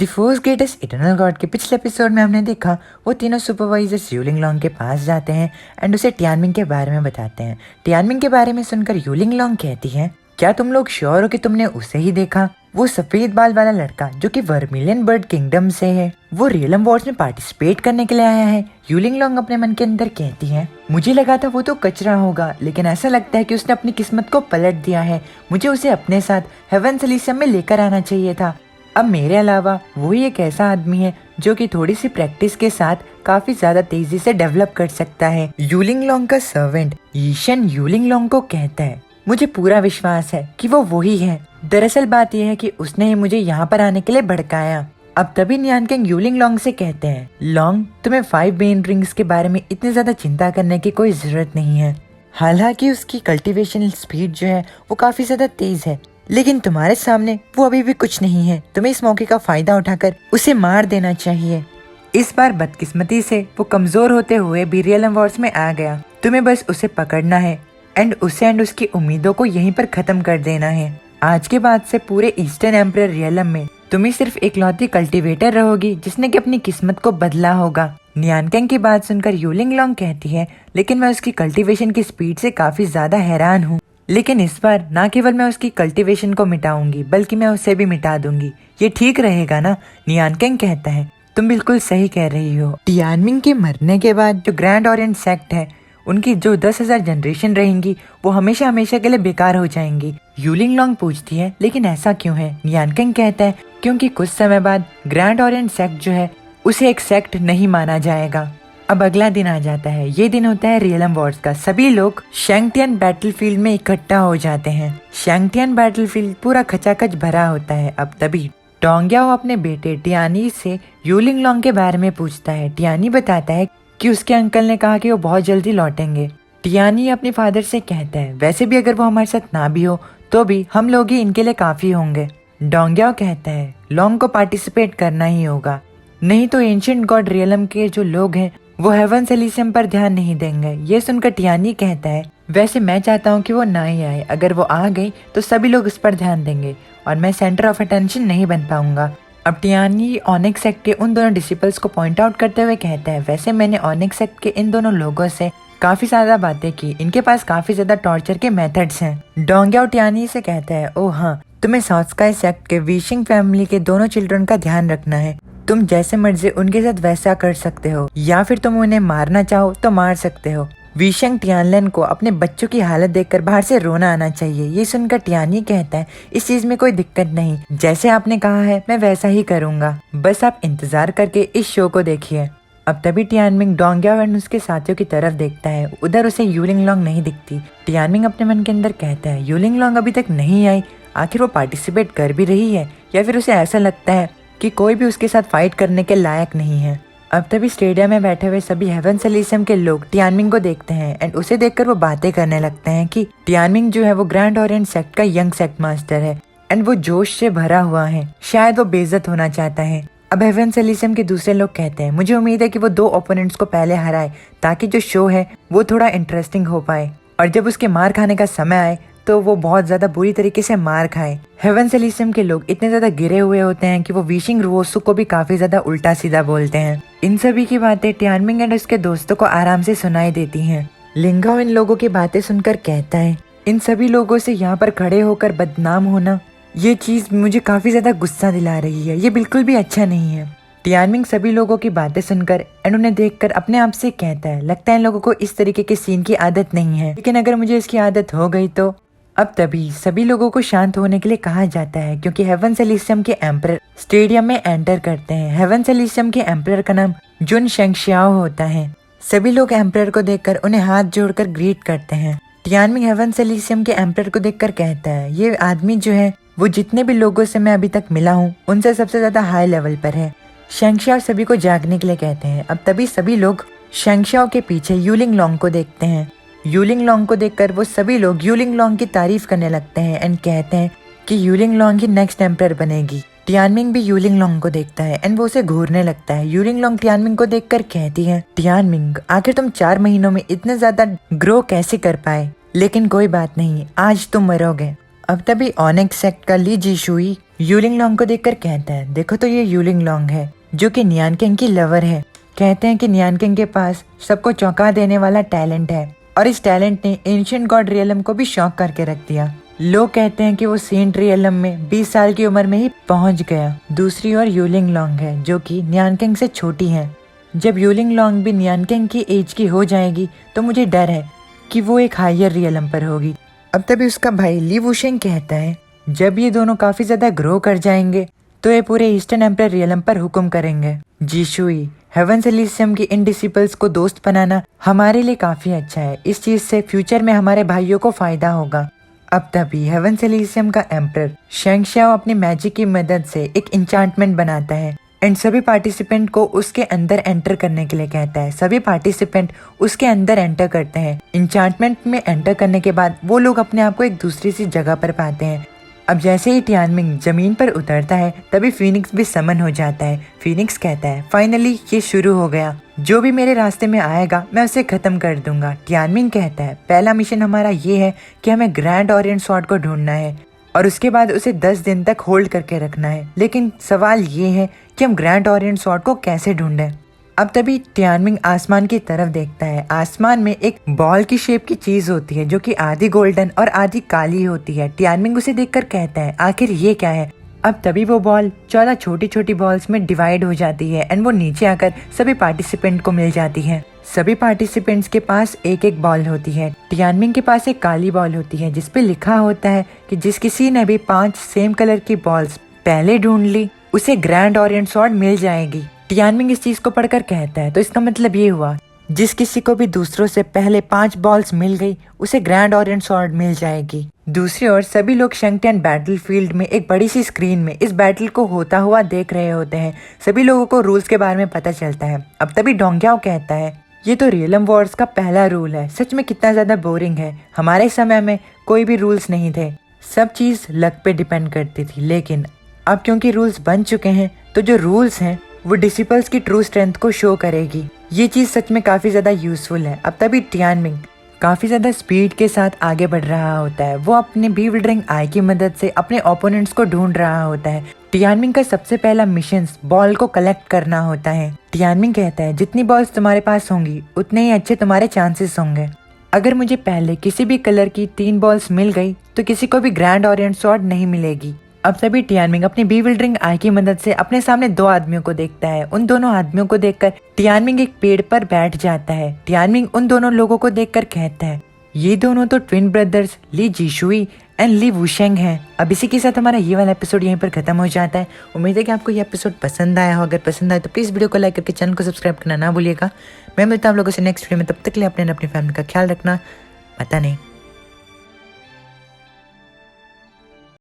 The force greatest eternal God के पिछले episode में हमने देखा वो तीनों सुपरवाइजर्स यूलिंग लॉन्ग के पास जाते हैं एंड उसे टियानमिंग के बारे में बताते हैं। टियानमिंग के बारे में सुनकर यूलिंग लॉन्ग कहती है, क्या तुम लोग श्योर हो कि तुमने उसे ही देखा? वो सफेद बाल वाला लड़का जो कि वर्मिलियन बर्ड किंगडम से है, वो रियलम वॉर्स में पार्टिसिपेट करने के लिए आया है। यूलिंग लॉन्ग अपने मन के अंदर कहती है, मुझे लगा था वो तो कचरा होगा, लेकिन ऐसा लगता है कि उसने अपनी किस्मत को पलट दिया है। मुझे उसे अपने साथ हेवंस एलिसियम में लेकर आना चाहिए था। अब मेरे अलावा वही एक ऐसा आदमी है जो कि थोड़ी सी प्रैक्टिस के साथ काफी ज्यादा तेजी से डेवलप कर सकता है। यूलिंग लॉन्ग का सर्वेंट यीशन यूलिंग लॉन्ग को कहता है, मुझे पूरा विश्वास है कि वो वही है। दरअसल बात यह है कि उसने ही मुझे यहाँ पर आने के लिए भड़काया। अब तभी नियानकिंग यूलिंग लॉन्ग से कहते हैं, लॉन्ग, तुम्हें 5 बेन रिंग्स के बारे में इतनी ज्यादा चिंता करने की कोई जरूरत नहीं है। हालांकि उसकी कल्टीवेशन स्पीड जो है वो काफी ज्यादा तेज है, लेकिन तुम्हारे सामने वो अभी भी कुछ नहीं है। तुम्हें इस मौके का फायदा उठाकर उसे मार देना चाहिए। इस बार बदकिस्मती से वो कमजोर होते हुए भी रियलम वॉर्स में आ गया। तुम्हें बस उसे पकड़ना है एंड उसकी उम्मीदों को यहीं पर खत्म कर देना है। आज के बाद से पूरे ईस्टर्न एम्परर रियलम में तुम ही सिर्फ इकलौती कल्टीवेटर रहोगी जिसने कि अपनी किस्मत को बदला होगा। नियानकिंग की बात सुनकर यूलिंग लॉन्ग कहती है, लेकिन मैं उसकी कल्टीवेशन की स्पीड से काफी ज्यादा हैरान हूँ। लेकिन इस बार न केवल मैं उसकी कल्टीवेशन को मिटाऊंगी बल्कि मैं उसे भी मिटा दूंगी। ये ठीक रहेगा ना? नियानकिंग कहता है, तुम बिल्कुल सही कह रही हो। टियानमिंग के मरने के बाद जो ग्रैंड ओरिएंट सेक्ट है उनकी जो 10,000 जनरेशन रहेंगी वो हमेशा हमेशा के लिए बेकार हो जाएंगी। यूलिंग लॉन्ग पूछती है, लेकिन ऐसा क्यों है? नियानकिंग कहता है, क्योंकि कुछ समय बाद ग्रैंड ओरिएंट सेक्ट जो है उसे एक सेक्ट नहीं माना जाएगा। अब अगला दिन आ जाता है। ये दिन होता है रियलम वॉर्स का। सभी लोग शैंगटियन बैटलफील्ड में इकट्ठा हो जाते हैं। शैंगटियन बैटलफील्ड पूरा खचाखच भरा होता है। अब तभी डोंग्याओ अपने बेटे टियानी से यूलिंग लॉन्ग के बारे में पूछता है। टियानी बताता है कि उसके अंकल ने कहा कि वो बहुत जल्दी लौटेंगे। टियानी अपने फादर से कहता है, वैसे भी अगर वो हमारे साथ ना भी हो तो भी हम लोग ही इनके लिए काफी होंगे। डोंग्याओ कहता है, लॉन्ग को पार्टिसिपेट करना ही होगा, नहीं तो एंशिएंट गॉड रियलम के जो लोग हैं वो हेवंस एलिसियम पर ध्यान नहीं देंगे। ये सुनकर टियानी कहता है, वैसे मैं चाहता हूँ कि वो ना ही आए। अगर वो आ गई तो सभी लोग उस पर ध्यान देंगे और मैं सेंटर ऑफ अटेंशन नहीं बन पाऊंगा। अब टियानी ऑनिक्स सेक्ट के उन दोनों डिसिपल्स को पॉइंट आउट करते हुए कहता है, वैसे मैंने ऑनिक्स सेक्ट के इन दोनों लोगों से काफी ज्यादा बातें की। इनके पास काफी ज्यादा टॉर्चर के मेथड्स हैं। डोंग्याओ टियानी से कहता है, ओह हाँ, तुम्हें साउथ स्काई सेक्ट के वीशिंग फैमिली के दोनों चिल्ड्रन का ध्यान रखना है। तुम जैसे मर्जी उनके साथ वैसा कर सकते हो, या फिर तुम उन्हें मारना चाहो तो मार सकते हो। वीशंग टियानलन को अपने बच्चों की हालत देखकर बाहर से रोना आना चाहिए। ये सुनकर टियानी कहता है, इस चीज में कोई दिक्कत नहीं, जैसे आपने कहा है मैं वैसा ही करूंगा, बस आप इंतजार करके इस शो को देखिए। अब तभी टियानमिंग डोंग्याओ एंड उसके साथियों की तरफ देखता है। उधर उसे यूलिंग लॉन्ग नहीं दिखती। टियानमिंग अपने मन के अंदर कहता है, यूलिंग लॉन्ग अभी तक नहीं आई, आखिर वो पार्टिसिपेट कर भी रही है या फिर उसे ऐसा लगता है कि कोई भी उसके साथ फाइट करने के लायक नहीं है। अब तभी स्टेडियम में बैठे हुए सभी हेवंस एलिसियम के लोग टियानमिंग को देखते हैं एंड उसे देखकर वो बातें करने लगते हैं कि टियानमिंग जो है वो ग्रैंड ओरिएंट सेक्ट का यंग सेक्ट मास्टर है एंड वो जोश से भरा हुआ है, शायद वो बेइज्जत होना चाहता है। अब हेवंस एलिसियम के दूसरे लोग कहते हैं, मुझे उम्मीद है कि वो 2 ओपोनेंट्स को पहले हराए ताकि जो शो है वो थोड़ा इंटरेस्टिंग हो पाए और जब उसके मार खाने का समय आए तो वो बहुत ज्यादा बुरी तरीके से मार खाए। हेवंस एलिसियम के लोग इतने ज्यादा गिरे हुए होते हैं कि वो विशिंग रुओसु को भी काफी ज्यादा उल्टा सीधा बोलते हैं। इन सभी की बातें टियानमिंग एंड उसके दोस्तों को आराम से सुनाई देती हैं। लिंगाओ इन लोगों की बातें सुनकर कहता है, इन सभी लोगों से यहाँ पर खड़े होकर बदनाम होना, ये चीज मुझे काफी ज्यादा गुस्सा दिला रही है, ये बिल्कुल भी अच्छा नहीं है। टियानमिंग सभी लोगों की बातें सुनकर एंड उन्हें देखकर अपने आप से कहता है, लगता है इन लोगों को इस तरीके के सीन की आदत नहीं है, लेकिन अगर मुझे इसकी आदत हो गई तो। अब तभी सभी लोगों को शांत होने के लिए कहा जाता है क्योंकि हेवंस एलिसियम के एम्परर स्टेडियम में एंटर करते हैं। हेवंस एलिसियम के एम्परर का नाम जुन शेंगशियाओ होता है। सभी लोग एम्परर को देखकर उन्हें हाथ जोड़कर ग्रीट करते हैं। टियानमिंग हेवंस एलिसियम के एम्परर को देखकर कहता है, ये आदमी जो है वो जितने भी लोगों से मैं अभी तक मिला हूँ उनसे सबसे ज्यादा हाई लेवल पर है। शेंगशियाओ सभी को जागने के लिए कहते हैं। अब तभी सभी लोग शेंगशियाओ के पीछे यूलिंग लॉन्ग को देखते हैं। यूलिंग लॉन्ग को देखकर वो सभी लोग यूलिंग लॉन्ग की तारीफ करने लगते हैं एंड कहते हैं कि यूलिंग लॉन्ग ही नेक्स्ट एम्परर बनेगी। टियानमिंग भी यूलिंग लॉन्ग को देखता है एंड वो उसे घूरने लगता है। यूलिंग लॉन्ग टियानमिंग को देखकर कहती है, टियानमिंग, आखिर तुम 4 महीनों में इतने ज्यादा ग्रो कैसे कर पाए? लेकिन कोई बात नहीं, आज तुम मरोगे। अब तभी ऑनिक्स सेक्ट का ली जीशुई यूलिंग लॉन्ग को देखकर कहता है, देखो तो ये यूलिंग लॉन्ग है जो कि नियान किंग की लवर है। कहते हैं कि नियान किंग के पास सबको चौंका देने वाला टैलेंट है और इस टैलेंट ने एंशिएंट गॉड रियलम को भी शॉक करके रख दिया। लोग कहते हैं कि वो सेंट रियलम में 20 साल की उम्र में ही पहुंच गया। दूसरी ओर यूलिंग लॉन्ग है जो कि नियान किंग से छोटी है। जब यूलिंग लॉन्ग भी नियान किंग की एज की हो जाएगी तो मुझे डर है कि वो एक हायर रियलम पर होगी। अब तभी उसका भाई ली वुशेंग कहता है, जब ये दोनों काफी ज्यादा ग्रो कर जाएंगे तो ये पूरे ईस्टर्न एम्पायर रियलम पर हुक्म करेंगे। जीशुई, हेवंस एलिसियम की इन डिसिपल्स को दोस्त बनाना हमारे लिए काफी अच्छा है। इस चीज से फ्यूचर में हमारे भाइयों को फायदा होगा। अब तभी हेवंस एलिसियम का एम्परर शेंगशाओ अपनी मैजिक की मदद से एक इंचांटमेंट बनाता है एंड सभी पार्टिसिपेंट को उसके अंदर एंटर करने के लिए कहता है। सभी पार्टिसिपेंट उसके अंदर एंटर करते हैं। इंचांटमेंट में एंटर करने के बाद वो लोग अपने आप को एक दूसरी सी जगह पर पाते हैं। अब जैसे ही टियानमिंग जमीन पर उतरता है तभी फीनिक्स भी समन हो जाता है। फीनिक्स कहता है, फाइनली ये शुरू हो गया, जो भी मेरे रास्ते में आएगा मैं उसे खत्म कर दूंगा। टियानमिंग कहता है, पहला मिशन हमारा ये है कि हमें ग्रैंड ओरिएंट स्वॉर्ड को ढूंढना है और उसके बाद उसे 10 दिन तक होल्ड करके रखना है। लेकिन सवाल ये है कि हम ग्रैंड ओरिएंट स्वॉर्ड को कैसे ढूंढें। अब तभी टियानमिंग आसमान की तरफ देखता है। आसमान में एक बॉल की शेप की चीज होती है जो कि आधी गोल्डन और आधी काली होती है। टियानमिंग उसे देखकर कहता है, आखिर ये क्या है। अब तभी वो बॉल 14 छोटी छोटी बॉल्स में डिवाइड हो जाती है एंड वो नीचे आकर सभी पार्टिसिपेंट को मिल जाती है। सभी पार्टिसिपेंट्स के पास एक एक बॉल होती है। टियानमिंग के पास एक काली बॉल होती है जिसपे लिखा होता है कि जिस किसी ने भी 5 सेम कलर की बॉल्स पहले ढूंढ ली उसे ग्रैंड ओरिएंट स्वॉर्ड मिल जाएगी। टियानमिंग इस चीज को पढ़कर कहता है, तो इसका मतलब ये हुआ जिस किसी को भी दूसरों से पहले 5 बॉल्स मिल गई उसे ग्रैंड ओरिएंट स्वॉर्ड मिल जाएगी। दूसरी ओर सभी लोग शंगटियान बैटलफील्ड में एक बड़ी सी स्क्रीन में इस बैटल को होता हुआ देख रहे होते हैं। सभी लोगों को रूल्स के बारे में पता चलता है। अब तभी डोंग्याओ कहता है, ये तो रियलम वॉर्स का पहला रूल है। सच में कितना ज्यादा बोरिंग है। हमारे समय में कोई भी रूल्स नहीं थे, सब चीज लक पे डिपेंड करती थी। लेकिन अब क्योंकि रूल्स बन चुके हैं तो जो रूल्स हैं वो डिसिपल्स की ट्रू स्ट्रेंथ को शो करेगी। ये चीज सच में काफी ज्यादा यूजफुल है। अब तभी टियानमिंग काफी ज्यादा स्पीड के साथ आगे बढ़ रहा होता है। वो अपने बीविल्डरिंग आई की मदद से अपने ओपोनेंट्स को ढूंढ रहा होता है। टियानमिंग का सबसे पहला मिशन बॉल को कलेक्ट करना होता है। टियानमिंग कहता है, जितनी बॉल्स तुम्हारे पास होंगी उतने ही अच्छे तुम्हारे चांसेस होंगे। अगर मुझे पहले किसी भी कलर की 3 बॉल्स मिल गई तो किसी को भी ग्रैंड ओरिएंट स्वॉर्ड नहीं मिलेगी। अब तभी टियानमिंग अपनी बीविल्डरिंग आई की मदद से अपने सामने 2 आदमियों को देखता है। उन दोनों आदमियों को देखकर टियानमिंग एक पेड़ पर बैठ जाता है। टियानमिंग उन दोनों लोगों को देखकर कहता है, ये दोनों तो ट्विन ब्रदर्स ली जीशुई एंड ली वुशेंग हैं। अब इसी के साथ हमारा ये वाला एपिसोड यहीं पर खत्म हो जाता है। उम्मीद है कि आपको ये एपिसोड पसंद आया हो। अगर पसंद आए तो प्लीज वीडियो को लाइक करके चैनल को सब्सक्राइब करना ना भूलिएगा। मैं मिलता हूँ आप लोगों से नेक्स्ट वीडियो में। तब तक के लिए अपने फैमिली का ख्याल रखना। पता नहीं